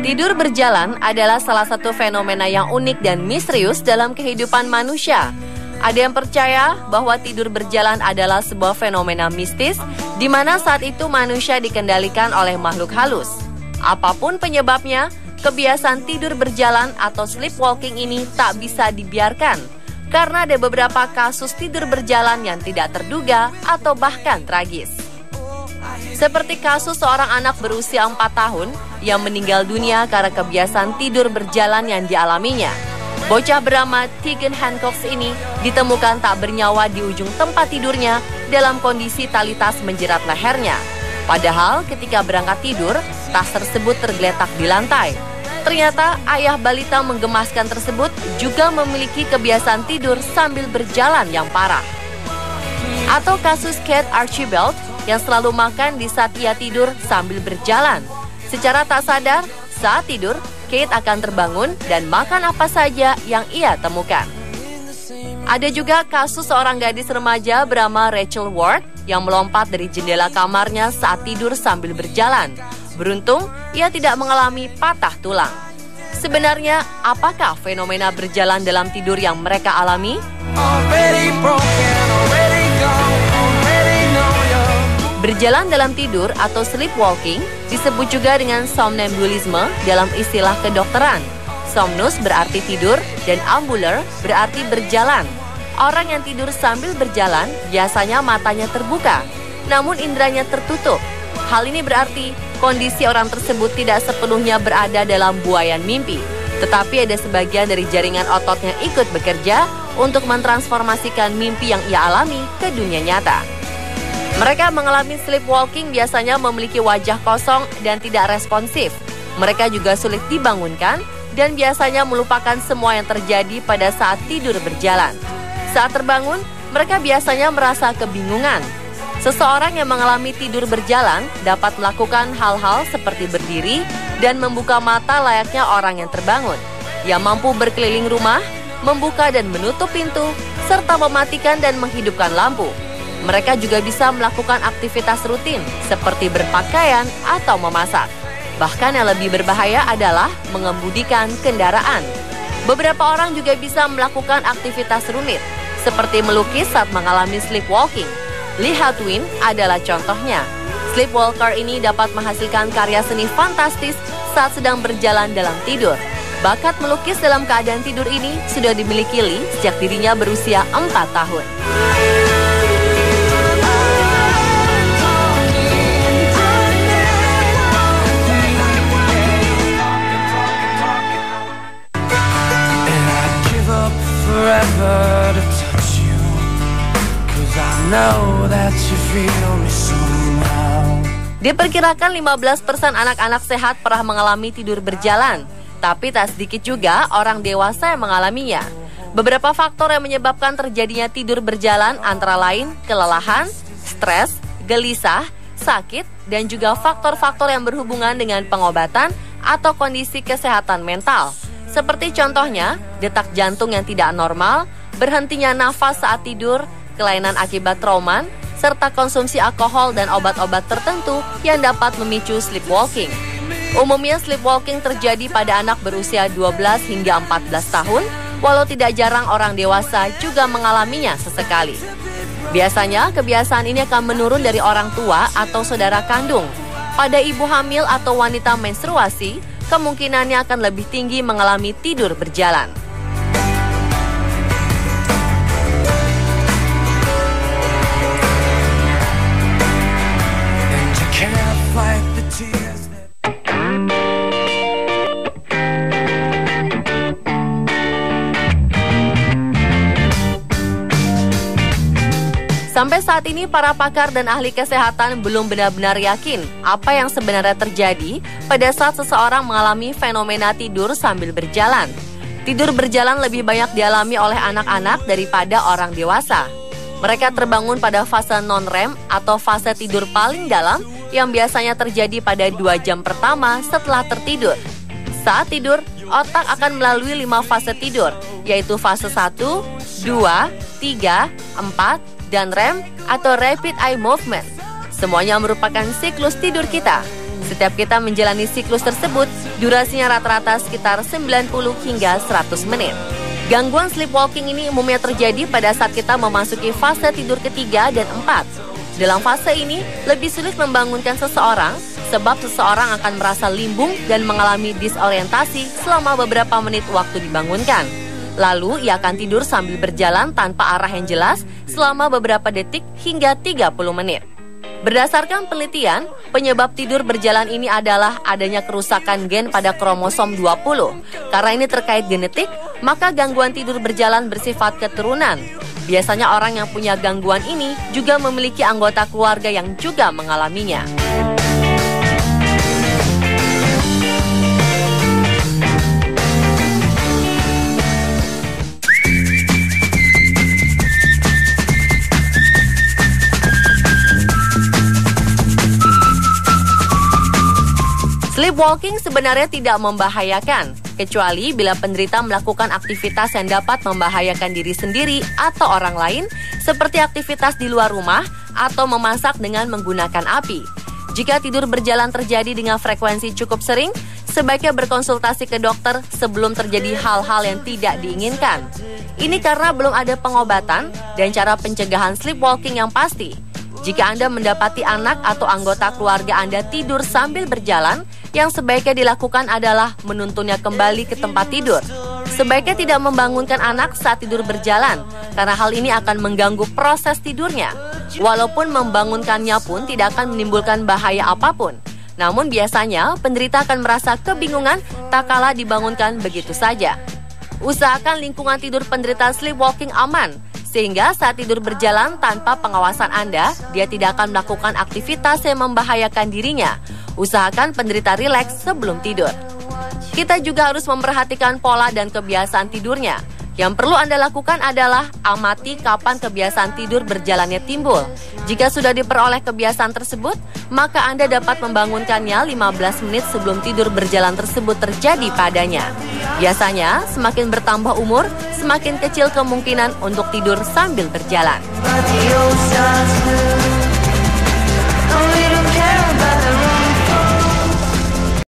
Tidur berjalan adalah salah satu fenomena yang unik dan misterius dalam kehidupan manusia. Ada yang percaya bahwa tidur berjalan adalah sebuah fenomena mistis, di mana saat itu manusia dikendalikan oleh makhluk halus. Apapun penyebabnya, kebiasaan tidur berjalan atau sleepwalking ini tak bisa dibiarkan, karena ada beberapa kasus tidur berjalan yang tidak terduga atau bahkan tragis. Seperti kasus seorang anak berusia 4 tahun yang meninggal dunia karena kebiasaan tidur berjalan yang dialaminya. Bocah bernama Tegan Hancock ini ditemukan tak bernyawa di ujung tempat tidurnya dalam kondisi tali tas menjerat lehernya. Padahal ketika berangkat tidur, tas tersebut tergeletak di lantai. Ternyata ayah balita menggemaskan tersebut juga memiliki kebiasaan tidur sambil berjalan yang parah. Atau kasus Kate Archibald yang selalu makan di saat ia tidur sambil berjalan. Secara tak sadar, saat tidur, Kate akan terbangun dan makan apa saja yang ia temukan. Ada juga kasus seorang gadis remaja bernama Rachel Ward yang melompat dari jendela kamarnya saat tidur sambil berjalan. Beruntung, ia tidak mengalami patah tulang. Sebenarnya, apakah fenomena berjalan dalam tidur yang mereka alami? Berjalan dalam tidur atau sleepwalking disebut juga dengan somnambulisme dalam istilah kedokteran. Somnus berarti tidur dan ambuler berarti berjalan. Orang yang tidur sambil berjalan biasanya matanya terbuka, namun inderanya tertutup. Hal ini berarti kondisi orang tersebut tidak sepenuhnya berada dalam buaian mimpi, tetapi ada sebagian dari jaringan ototnya ikut bekerja untuk mentransformasikan mimpi yang ia alami ke dunia nyata. Mereka mengalami sleepwalking biasanya memiliki wajah kosong dan tidak responsif. Mereka juga sulit dibangunkan dan biasanya melupakan semua yang terjadi pada saat tidur berjalan. Saat terbangun, mereka biasanya merasa kebingungan. Seseorang yang mengalami tidur berjalan dapat melakukan hal-hal seperti berdiri dan membuka mata layaknya orang yang terbangun. Ia mampu berkeliling rumah, membuka dan menutup pintu, serta mematikan dan menghidupkan lampu. Mereka juga bisa melakukan aktivitas rutin seperti berpakaian atau memasak. Bahkan yang lebih berbahaya adalah mengemudikan kendaraan. Beberapa orang juga bisa melakukan aktivitas rumit seperti melukis saat mengalami sleepwalking. Lee Hadwin adalah contohnya. Sleepwalker ini dapat menghasilkan karya seni fantastis saat sedang berjalan dalam tidur. Bakat melukis dalam keadaan tidur ini sudah dimiliki Lee sejak dirinya berusia 4 tahun. Forever to touch you, 'cause I know that you feel me somehow. Diperkirakan 15% anak-anak sehat pernah mengalami tidur berjalan, tapi tak sedikit juga orang dewasa yang mengalaminya. Beberapa faktor yang menyebabkan terjadinya tidur berjalan antara lain kelelahan, stres, gelisah, sakit, dan juga faktor-faktor yang berhubungan dengan pengobatan atau kondisi kesehatan mental. Seperti contohnya, detak jantung yang tidak normal, berhentinya nafas saat tidur, kelainan akibat trauma, serta konsumsi alkohol dan obat-obat tertentu yang dapat memicu sleepwalking. Umumnya sleepwalking terjadi pada anak berusia 12 hingga 14 tahun, walau tidak jarang orang dewasa juga mengalaminya sesekali. Biasanya, kebiasaan ini akan menurun dari orang tua atau saudara kandung. Pada ibu hamil atau wanita menstruasi, kemungkinannya akan lebih tinggi mengalami tidur berjalan. Sampai saat ini para pakar dan ahli kesehatan belum benar-benar yakin apa yang sebenarnya terjadi pada saat seseorang mengalami fenomena tidur sambil berjalan. Tidur berjalan lebih banyak dialami oleh anak-anak daripada orang dewasa. Mereka terbangun pada fase non-REM atau fase tidur paling dalam yang biasanya terjadi pada 2 jam pertama setelah tertidur. Saat tidur, otak akan melalui 5 fase tidur, yaitu fase 1, 2, 3, 4, dan REM atau Rapid Eye Movement. Semuanya merupakan siklus tidur kita. Setiap kita menjalani siklus tersebut, durasinya rata-rata sekitar 90 hingga 100 menit. Gangguan sleepwalking ini umumnya terjadi pada saat kita memasuki fase tidur ketiga dan 4. Dalam fase ini, lebih sulit membangunkan seseorang sebab seseorang akan merasa limbung dan mengalami disorientasi selama beberapa menit waktu dibangunkan. Lalu, ia akan tidur sambil berjalan tanpa arah yang jelas selama beberapa detik hingga 30 menit. Berdasarkan penelitian, penyebab tidur berjalan ini adalah adanya kerusakan gen pada kromosom 20. Karena ini terkait genetik, maka gangguan tidur berjalan bersifat keturunan. Biasanya orang yang punya gangguan ini juga memiliki anggota keluarga yang juga mengalaminya. Sleepwalking sebenarnya tidak membahayakan, kecuali bila penderita melakukan aktivitas yang dapat membahayakan diri sendiri atau orang lain, seperti aktivitas di luar rumah atau memasak dengan menggunakan api. Jika tidur berjalan terjadi dengan frekuensi cukup sering, sebaiknya berkonsultasi ke dokter sebelum terjadi hal-hal yang tidak diinginkan. Ini karena belum ada pengobatan dan cara pencegahan sleepwalking yang pasti. Jika Anda mendapati anak atau anggota keluarga Anda tidur sambil berjalan, yang sebaiknya dilakukan adalah menuntunnya kembali ke tempat tidur. Sebaiknya tidak membangunkan anak saat tidur berjalan, karena hal ini akan mengganggu proses tidurnya. Walaupun membangunkannya pun tidak akan menimbulkan bahaya apapun. Namun biasanya penderita akan merasa kebingungan tak kala dibangunkan begitu saja. Usahakan lingkungan tidur penderita sleepwalking aman, sehingga saat tidur berjalan tanpa pengawasan Anda, dia tidak akan melakukan aktivitas yang membahayakan dirinya. Usahakan penderita rileks sebelum tidur. Kita juga harus memperhatikan pola dan kebiasaan tidurnya. Yang perlu Anda lakukan adalah amati kapan kebiasaan tidur berjalannya timbul. Jika sudah diperoleh kebiasaan tersebut, maka Anda dapat membangunkannya 15 menit sebelum tidur berjalan tersebut terjadi padanya. Biasanya, semakin bertambah umur, semakin kecil kemungkinan untuk tidur sambil berjalan.